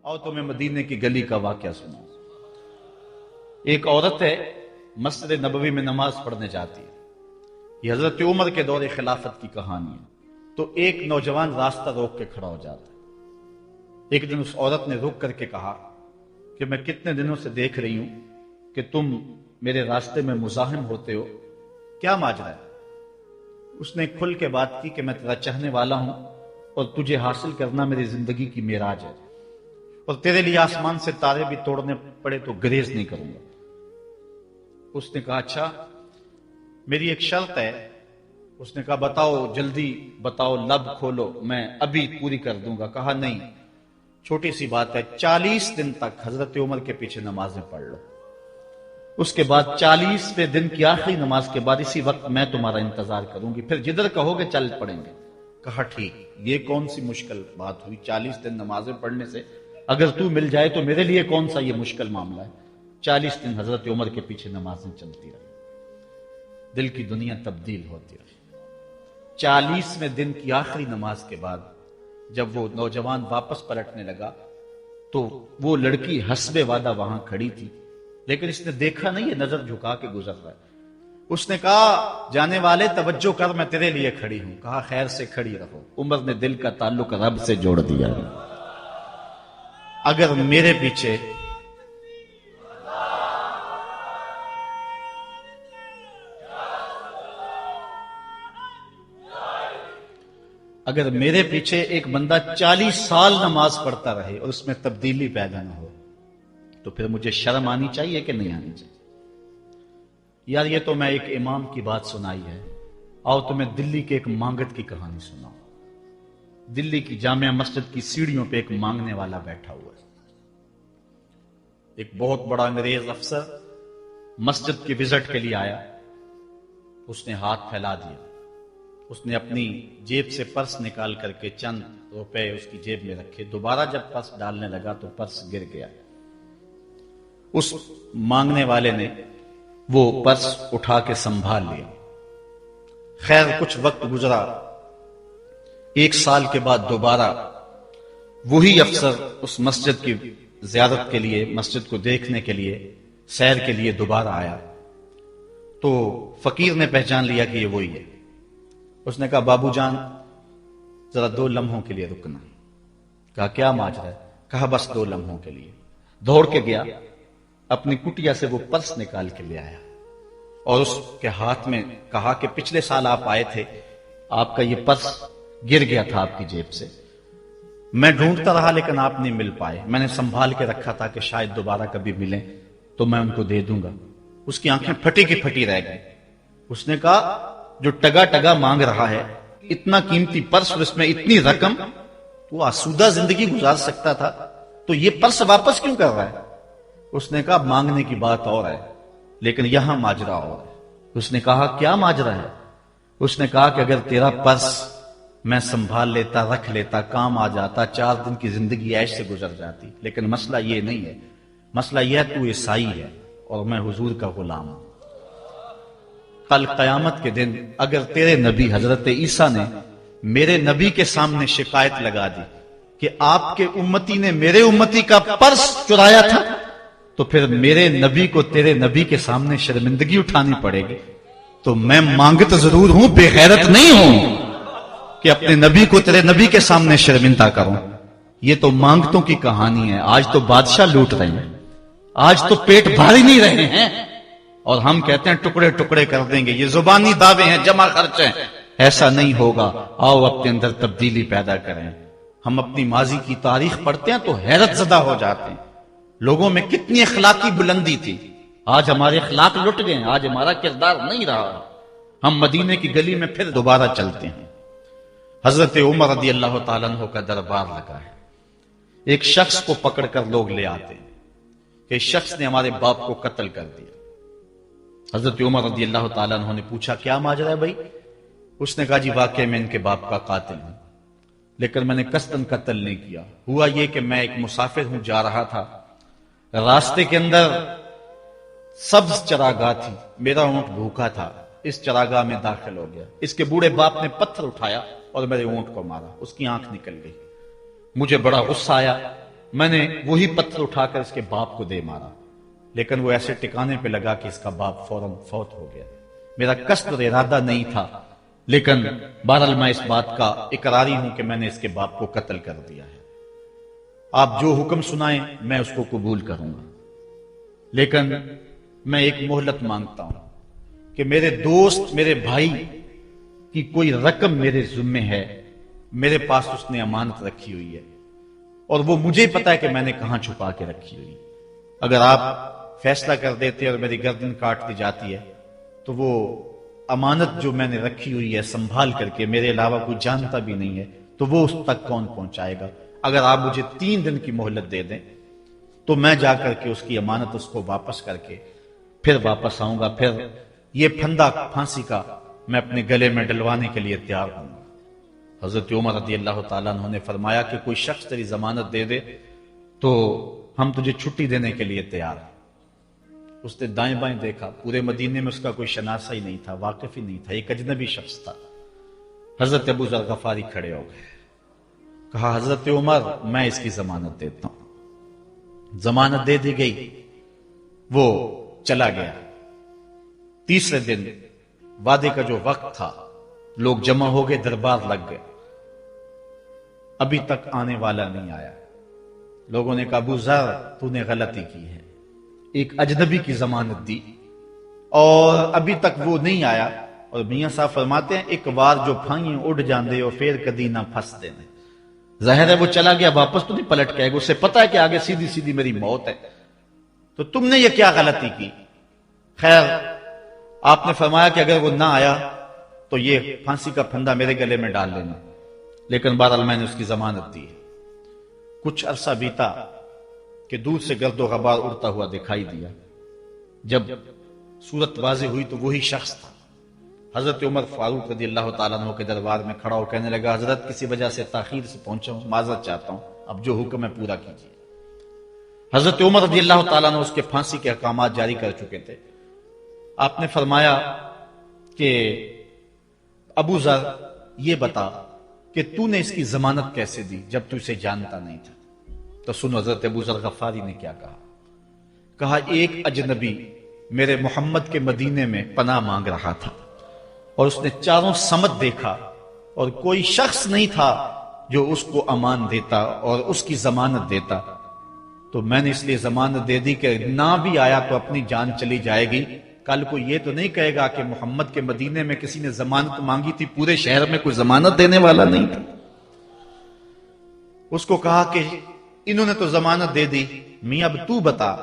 اور تمہیں مدینے کی گلی کا واقعہ سنا۔ ایک عورت ہے، مسجد نبوی میں نماز پڑھنے جاتی ہے۔ یہ حضرت عمر کے دور خلافت کی کہانی ہے۔ تو ایک نوجوان راستہ روک کے کھڑا ہو جاتا ہے۔ ایک دن اس عورت نے رک کر کے کہا کہ میں کتنے دنوں سے دیکھ رہی ہوں کہ تم میرے راستے میں مزاحم ہوتے ہو، کیا ماجرا ہے؟ اس نے کھل کے بات کی کہ میں تیرا چاہنے والا ہوں اور تجھے حاصل کرنا میری زندگی کی معراج ہے، اور تیرے لیے آسمان سے تارے بھی توڑنے پڑے تو گریز نہیں کروں گا۔ اس نے کہا اچھا، میری ایک شرط ہے۔ اس نے کہا بتاؤ، جلدی بتاؤ، لب کھولو، میں ابھی پوری کر دوں گا۔ کہا نہیں، چھوٹی سی بات ہے، 40 دن تک حضرت عمر کے پیچھے نمازیں پڑھ لو، اس کے بعد 40ویں دن کی آخری نماز کے بعد اسی وقت میں تمہارا انتظار کروں گی، پھر جدھر کہو گے چل پڑیں گے۔ کہا ٹھیک، یہ کون سی مشکل بات ہوئی 40 دن نمازیں پڑھنے سے؟ اگر تو مل جائے تو میرے لیے کون سا یہ مشکل معاملہ ہے۔ 40 دن حضرت عمر کے پیچھے نمازیں چلتی رہی، دل کی دنیا تبدیل ہوتی رہی۔ 40ویں دن کی آخری نماز کے بعد جب وہ نوجوان واپس پلٹنے لگا تو وہ لڑکی حسب وعدہ وہاں کھڑی تھی، لیکن اس نے دیکھا نہیں، یہ نظر جھکا کے گزر رہا ہے۔ اس نے کہا جانے والے توجہ کر، میں تیرے لیے کھڑی ہوں۔ کہا خیر سے کھڑی رہو۔ عمر نے دل کا تعلق رب سے جوڑ دیا۔ اگر میرے پیچھے ایک بندہ 40 سال نماز پڑھتا رہے اور اس میں تبدیلی پیدا نہ ہو تو پھر مجھے شرم آنی چاہیے کہ نہیں آنی چاہیے؟ یار یہ تو میں ایک امام کی بات سنائی ہے، آؤ تمہیں دلی کے ایک مانگت کی کہانی سناؤں۔ دلی کی جامع مسجد کی سیڑھیوں پہ ایک مانگنے والا بیٹھا ہوا ہے۔ ایک بہت بڑا انگریز افسر مسجد کی وزٹ کے لیے آیا، اس نے ہاتھ پھیلا دیا، اس نے اپنی جیب سے پرس نکال کر کے چند روپے اس کی جیب میں رکھے، دوبارہ جب پرس ڈالنے لگا تو پرس گر گیا۔ اس مانگنے والے نے وہ پرس اٹھا کے سنبھال لیا۔ خیر کچھ وقت گزرا، 1 سال کے بعد دوبارہ وہی افسر اس مسجد کی زیارت کے لیے، مسجد کو دیکھنے کے لیے، سیر کے لیے دوبارہ آیا تو فقیر نے پہچان لیا کہ یہ وہی ہے۔ اس نے کہا بابو جان ذرا 2 لمحوں کے لیے رکنا۔ کہا کیا ماجرا ہے؟ کہا بس 2 لمحوں کے لیے۔ دوڑ کے گیا، اپنی کٹیا سے وہ پرس نکال کے لے آیا اور اس کے ہاتھ میں کہا کہ پچھلے سال آپ آئے تھے، آپ کا یہ پرس گر گیا تھا آپ کی جیب سے، میں ڈھونڈتا رہا لیکن آپ نہیں مل پائے، میں نے سنبھال کے رکھا تھا کہ شاید دوبارہ کبھی ملیں تو میں ان کو دے دوں گا۔ اس کی آنکھیں پھٹی کی پھٹی رہ گئی۔ اس نے کہا جو ٹگا ٹگا مانگ رہا ہے، اتنا قیمتی پرس اور اس میں اتنی رقم، تو آسودہ زندگی گزار سکتا تھا، تو یہ پرس واپس کیوں کر رہا ہے؟ اس نے کہا مانگنے کی بات اور ہے لیکن یہاں ماجرا اور ہے۔ اس نے کہا کیا ماجرا ہے؟ اس نے کہا کہ اگر تیرا پرس میں سنبھال لیتا، رکھ لیتا، کام آ جاتا، 4 دن کی زندگی عیش سے گزر جاتی، لیکن مسئلہ یہ نہیں ہے، مسئلہ یہ ہے تو عیسائی ہے اور میں حضور کا غلام ہوں۔ کل قیامت کے دن اگر تیرے نبی حضرت عیسیٰ نے میرے نبی کے سامنے شکایت لگا دی کہ آپ کے امتی نے میرے امتی کا پرس چرایا تھا، تو پھر میرے نبی کو تیرے نبی کے سامنے شرمندگی اٹھانی پڑے گی۔ تو میں مانگت ضرور ہوں، بے غیرت نہیں ہوں کہ اپنے نبی کو تیرے نبی کے سامنے شرمندہ کروں۔ یہ تو مانگتوں کی کہانی ہے، آج تو بادشاہ لوٹ رہے ہیں، آج تو پیٹ بھاری نہیں رہے ہیں اور ہم کہتے ہیں ٹکڑے ٹکڑے کر دیں گے، یہ زبانی دعوے ہیں، جمع خرچ ہیں۔ ایسا نہیں ہوگا، آؤ اپنے اندر تبدیلی پیدا کریں۔ ہم اپنی ماضی کی تاریخ پڑھتے ہیں تو حیرت زدہ ہو جاتے ہیں، لوگوں میں کتنی اخلاقی بلندی تھی، آج ہمارے اخلاق لٹ گئے، آج ہمارا کردار نہیں رہا، ہم مدینے کی گلی میں پھر دوبارہ چلتے ہیں۔ حضرت عمر رضی اللہ تعالیٰ عنہ کا دربار لگا ہے، ایک شخص کو پکڑ کر لوگ لے آتے ہیں کہ شخص نے ہمارے باپ کو قتل کر دیا۔ حضرت عمر رضی اللہ تعالیٰ عنہ نے پوچھا کیا ماجرا ہے بھائی؟ اس نے کہا جی واقعی میں ان کے باپ کا قاتل ہوں، لیکن میں نے قصداً قتل نہیں کیا، ہوا یہ کہ میں ایک مسافر ہوں، جا رہا تھا، راستے کے اندر سبز چراگاہ تھی، میرا اونٹ بھوکا تھا، اس چراگاہ میں داخل ہو گیا، اس کے بوڑھے باپ نے پتھر اٹھایا اور میرے اونٹ کو مارا، اس کی آنکھ نکل گئی، مجھے بڑا غصہ آیا، میں نے وہی پتھر اٹھا کر اس کے باپ کو دے مارا، لیکن وہ ایسے ٹکانے پہ لگا کہ اس کا باپ فوراً فوت ہو گیا۔ میرا قصد اور ارادہ نہیں تھا، لیکن بہرحال میں اس بات کا اقراری ہوں کہ میں نے اس کے باپ کو قتل کر دیا ہے۔ آپ جو حکم سنائیں میں اس کو قبول کروں گا، لیکن میں ایک مہلت مانگتا ہوں کہ میرے دوست، میرے بھائی کی کوئی رقم میرے ذمے ہے، میرے پاس اس نے امانت رکھی ہوئی ہے، اور وہ مجھے پتا ہے کہ میں نے کہاں چھپا کے رکھی ہوئی۔ اگر آپ فیصلہ کر دیتے اور میری گردن کاٹ دی جاتی ہے تو وہ امانت جو میں نے رکھی ہوئی ہے سنبھال کر کے، میرے علاوہ کوئی جانتا بھی نہیں ہے، تو وہ اس تک کون پہنچائے گا؟ اگر آپ مجھے 3 دن کی مہلت دے دیں تو میں جا کر کے اس کی امانت اس کو واپس کر کے پھر واپس آؤں گا، پھر یہ پھندا پھانسی کا میں اپنے گلے میں ڈلوانے کے لیے تیار ہوں گا۔ حضرت عمر رضی اللہ تعالیٰ عنہ نے فرمایا کہ کوئی شخص تیری ضمانت دے دے تو ہم تجھے چھٹی دینے کے لیے تیار ہیں۔ اس نے دائیں بائیں دیکھا، پورے مدینے میں اس کا کوئی شناسہ ہی نہیں تھا، واقف ہی نہیں تھا، ایک اجنبی شخص تھا۔ حضرت ابو ذر غفاری کھڑے ہو گئے، کہا حضرت عمر میں اس کی ضمانت دیتا ہوں۔ ضمانت دے دی گئی، وہ چلا گیا۔ تیسرے دن وعدے کا جو وقت تھا، لوگ جمع ہو گئے، دربار لگ گئے، ابھی تک آنے والا نہیں آیا۔ لوگوں نے کہا ابو ذر تو نے غلطی کی ہے، ایک اجنبی کی ضمانت دی اور ابھی تک وہ نہیں آیا، اور میاں صاحب فرماتے ہیں ایک بار جو پھائیں اڑ جاندے اور پھر کدی نہ پھنس دینے۔ ظاہر ہے وہ چلا گیا، واپس تو نہیں پلٹ کے آئے گا، اسے پتا ہے کہ آگے سیدھی سیدھی میری موت ہے، تو تم نے یہ کیا غلطی کی؟ خیر آپ نے فرمایا کہ اگر وہ نہ آیا تو یہ پھانسی کا پھندا میرے گلے میں ڈال لینا، لیکن بہرحال میں نے اس کی ضمانت دی۔ کچھ عرصہ بیتا کہ دور سے گرد و غبار اڑتا ہوا دکھائی دیا۔ جب صورت واضح ہوئی تو وہی شخص تھا۔ حضرت عمر فاروق رضی اللہ تعالیٰ عنہ کے دربار میں کھڑا ہو کہنے لگا حضرت کسی وجہ سے تاخیر سے پہنچا ہوں، معذرت چاہتا ہوں، اب جو حکم ہے پورا کیجیے۔ حضرت عمر رضی اللہ تعالیٰ عنہ اس کے پھانسی کے احکامات جاری کر چکے تھے۔ آپ نے فرمایا کہ ابو ذر یہ بتا کہ تو نے اس کی ضمانت کیسے دی جب تو اسے جانتا نہیں تھا؟ تو سنو حضرت ابو ذر غفاری نے کیا کہا۔ کہا ایک اجنبی میرے محمد کے مدینے میں پناہ مانگ رہا تھا اور اس نے چاروں سمت دیکھا اور کوئی شخص نہیں تھا جو اس کو امان دیتا اور اس کی ضمانت دیتا، تو میں نے اس لیے ضمانت دے دی کہ نہ بھی آیا تو اپنی جان چلی جائے گی، کل کو یہ تو نہیں کہے گا کہ محمد کے مدینے میں کسی نے ضمانت مانگی تھی، پورے شہر میں کوئی ضمانت دینے والا نہیں تھا۔ اس کو کہا کہ انہوں نے تو ضمانت دے دی، میاں اب تو بتا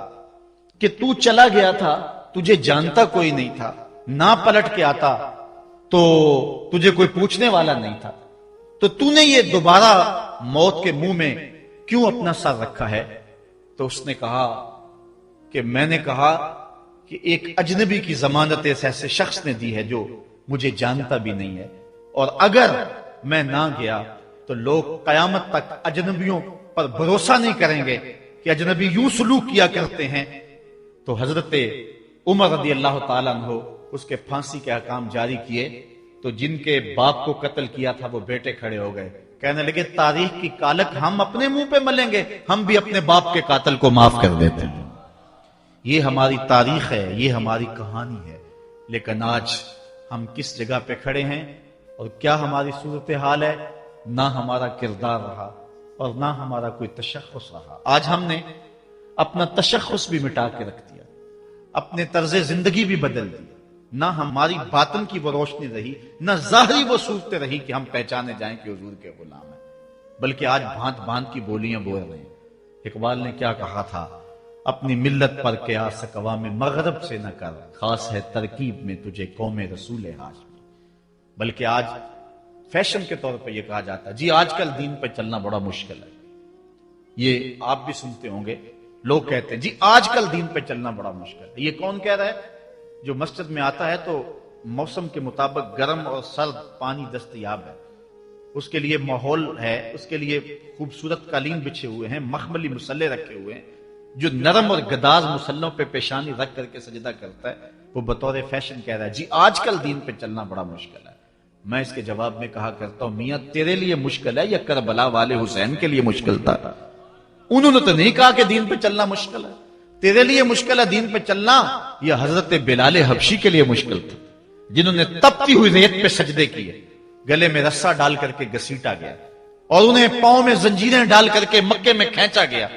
کہ تو چلا گیا تھا، تجھے جانتا کوئی نہیں تھا، نہ پلٹ کے آتا تو تجھے کوئی پوچھنے والا نہیں تھا، تو نے یہ دوبارہ موت کے منہ میں کیوں اپنا سر رکھا ہے؟ تو اس نے کہا کہ میں نے کہا کہ ایک اجنبی کی ضمانت اس ایسے شخص نے دی ہے جو مجھے جانتا بھی نہیں ہے، اور اگر میں نہ گیا تو لوگ قیامت تک اجنبیوں پر بھروسہ نہیں کریں گے کہ اجنبی یوں سلوک کیا کرتے ہیں۔ تو حضرت عمر رضی اللہ تعالیٰ عنہ اس کے پھانسی کے احکام جاری کیے، تو جن کے باپ کو قتل کیا تھا وہ بیٹے کھڑے ہو گئے، کہنے لگے تاریخ کی کالک ہم اپنے منہ پہ ملیں گے، ہم بھی اپنے باپ کے قاتل کو معاف کر دیتے ہیں۔ یہ ہماری تاریخ ہے، یہ ہماری کہانی ہے، لیکن آج ہم کس جگہ پہ کھڑے ہیں اور کیا ہماری صورتحال ہے؟ نہ ہمارا کردار رہا اور نہ ہمارا کوئی تشخص رہا۔ آج ہم نے اپنا تشخص بھی مٹا کے رکھ دیا، اپنے طرز زندگی بھی بدل دی، نہ ہماری باطن کی وہ روشنی رہی، نہ ظاہری وہ صورت رہی کہ ہم پہچانے جائیں کہ حضور کے غلام ہیں، بلکہ آج بھانت بھانت کی بولیاں بول رہے ہیں۔ اقبال نے کیا کہا تھا؟ اپنی ملت پر قیاس اقوام مغرب سے نہ کر، خاص ہے ترکیب میں تجھے قوم رسول ہاشمی۔ بلکہ آج فیشن کے طور پہ یہ کہا جاتا ہے جی آج کل دین پہ چلنا بڑا مشکل ہے، یہ آپ بھی سنتے ہوں گے، لوگ کہتے ہیں جی آج کل دین پہ چلنا بڑا مشکل ہے۔ یہ کون کہہ رہا ہے؟ جو مسجد میں آتا ہے تو موسم کے مطابق گرم اور سرد پانی دستیاب ہے، اس کے لیے ماحول ہے، اس کے لیے خوبصورت قالین بچھے ہوئے ہیں، مخملی مسلح رکھے ہوئے ہیں، جو نرم اور گداز مسلوں پہ پیشانی رکھ کر کے سجدہ کرتا ہے، وہ بطور فیشن کہہ رہا ہے جی آج کل دین پہ چلنا بڑا مشکل ہے۔ میں اس کے جواب میں کہا کرتا ہوں میاں تیرے لیے مشکل ہے یا کربلا والے حسین کے لیے مشکل تھا؟ انہوں نے تو نہیں کہا کہ دین پہ چلنا مشکل ہے. تیرے لیے مشکل ہے دین پہ چلنا، یہ حضرت بلال حبشی کے لیے مشکل تھا، جنہوں نے تپتی ہوئی ریت پہ سجدے کیے، گلے میں رسا ڈال کر کے گھسیٹا گیا، اور انہیں پاؤں میں زنجیریں ڈال کر کے مکے میں کھینچا گیا،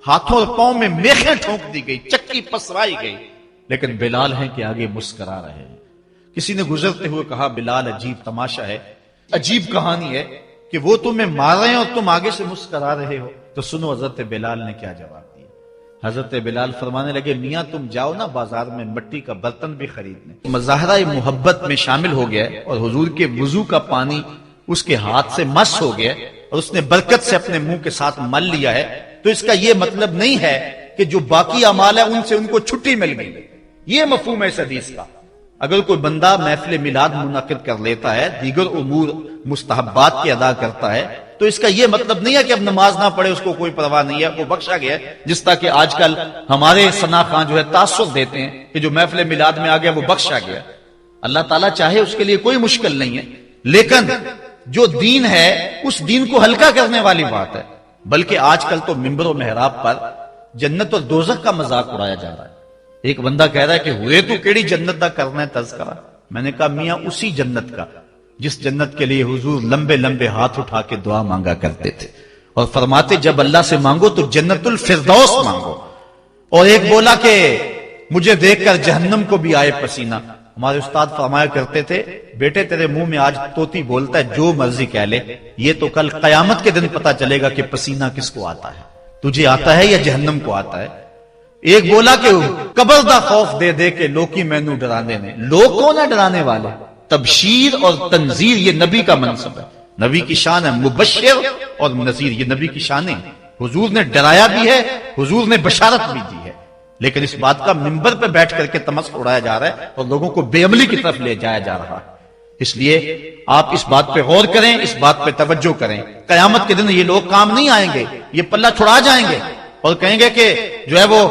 ہاتھوں اور پاؤں میں میخیں ٹھونک دی گئی، چکی پسرائی گئی، لیکن بلال ہیں کہ آگے مسکرا رہے ہیں. کسی نے گزرتے ہوئے کہا بلال عجیب تماشا ہے، عجیب کہانی ہے کہ وہ تمہیں مار رہے ہیں اور تم آگے سے مسکرا رہے ہو. تو سنو حضرت بلال نے کیا جواب دیا. حضرت بلال فرمانے لگے میاں تم جاؤ نا بازار میں مٹی کا برتن بھی خریدنے. مظاہرہ محبت میں شامل ہو گیا اور حضور کے وضو کا پانی اس کے ہاتھ سے مس ہو گیا اور اس نے برکت سے اپنے منہ کے ساتھ مل لیا ہے. تو اس کا یہ مطلب نہیں ہے کہ جو باقی اعمال ہے ان سے ان کو چھٹی مل گئی. یہ مفہوم ہے اس حدیث کا. اگر کوئی بندہ محفل میلاد منعقد کر لیتا ہے، دیگر امور مستحبات کی ادا کرتا ہے، تو اس کا یہ مطلب نہیں ہے کہ اب نماز نہ پڑھے اس کو کوئی پرواہ نہیں ہے، وہ بخشا گیا ہے. جس طرح کہ آج کل ہمارے ثنا خان جو ہے تاثر دیتے ہیں کہ جو محفل میلاد میں آ گیا وہ بخشا گیا. اللہ تعالیٰ چاہے اس کے لیے کوئی مشکل نہیں ہے، لیکن جو دین ہے اس دین کو ہلکا کرنے والی بات ہے. بلکہ آج کل تو ممبر و محراب پر جنت اور دوزخ کا مذاق اڑایا جا رہا ہے. ایک بندہ کہہ رہا ہے کہ ہوئے تو کیڑی جنت دا کرنا ہے تذکرہ. میں نے کہا میاں اسی جنت کا جس جنت کے لیے حضور لمبے لمبے ہاتھ اٹھا کے دعا مانگا کرتے تھے اور فرماتے جب اللہ سے مانگو تو جنت الفردوس مانگو. اور ایک بولا کہ مجھے دیکھ کر جہنم کو بھی آئے پسینہ. ہمارے استاد فرمایا کرتے تھے بیٹے تیرے منہ میں آج طوطی بولتا ہے جو مرضی کہہ لے، یہ تو کل قیامت کے دن پتا چلے گا کہ پسینہ کس کو آتا ہے، تجھے آتا ہے یا جہنم کو آتا ہے. ایک بولا کہ قبر دا خوف دے دے کے لوکی مینو ڈرانے نے. لوگ کون ہے ڈرانے والے؟ تبشیر اور تنذیر یہ نبی کا منصب ہے. نبی کی شان ہے مبشر اور نذیر، یہ نبی کی شان ہے. حضور نے ڈرایا بھی ہے، حضور نے بشارت بھی دی ہے، لیکن اس بات کا منبر پہ بیٹھ کر کے تمسخر اڑایا جا رہا ہے اور لوگوں کو بے عملی کی طرف لے جایا جا رہا ہے. اس لیے آپ اس بات پہ غور کریں، اس بات پہ توجہ کریں. قیامت کے دن یہ لوگ کام نہیں آئیں گے، یہ پلہ چھڑا جائیں گے اور کہیں گے کہ جو ہے وہ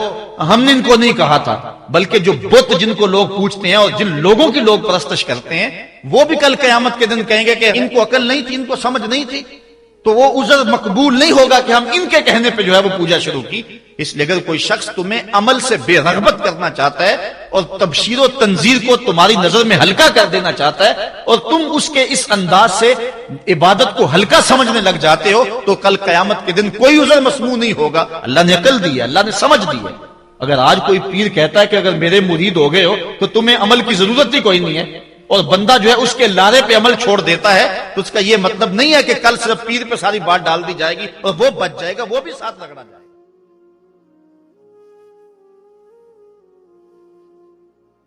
ہم نے ان کو نہیں کہا تھا. بلکہ جو بت جن کو لوگ پوچھتے ہیں اور جن لوگوں کی لوگ پرستش کرتے ہیں وہ بھی کل قیامت کے دن کہیں گے کہ ان کو عقل نہیں تھی، ان کو سمجھ نہیں تھی. تو وہ عذر مقبول نہیں ہوگا کہ ہم ان کے کہنے پہ جو ہے وہ پوجا شروع کی. اس لیے اگر کوئی شخص تمہیں عمل سے بے رغبت کرنا چاہتا ہے اور تبشیر و تنذیر کو تمہاری نظر میں ہلکا کر دینا چاہتا ہے اور تم اس کے اس انداز سے عبادت کو ہلکا سمجھنے لگ جاتے ہو تو کل قیامت کے دن کوئی عذر مسموع نہیں ہوگا. اللہ نے عقل دی ہے، اللہ نے سمجھ دی ہے. اگر آج کوئی پیر کہتا ہے کہ اگر میرے مرید ہو گئے ہو تو تمہیں عمل کی ضرورت ہی کوئی نہیں ہے اور بندہ جو ہے اس کے لارے پہ عمل چھوڑ دیتا ہے تو اس کا یہ مطلب نہیں ہے کہ کل صرف پیر پہ ساری بات ڈال دی جائے گی اور وہ بچ جائے گا، وہ بھی ساتھ لگنا جائے گا.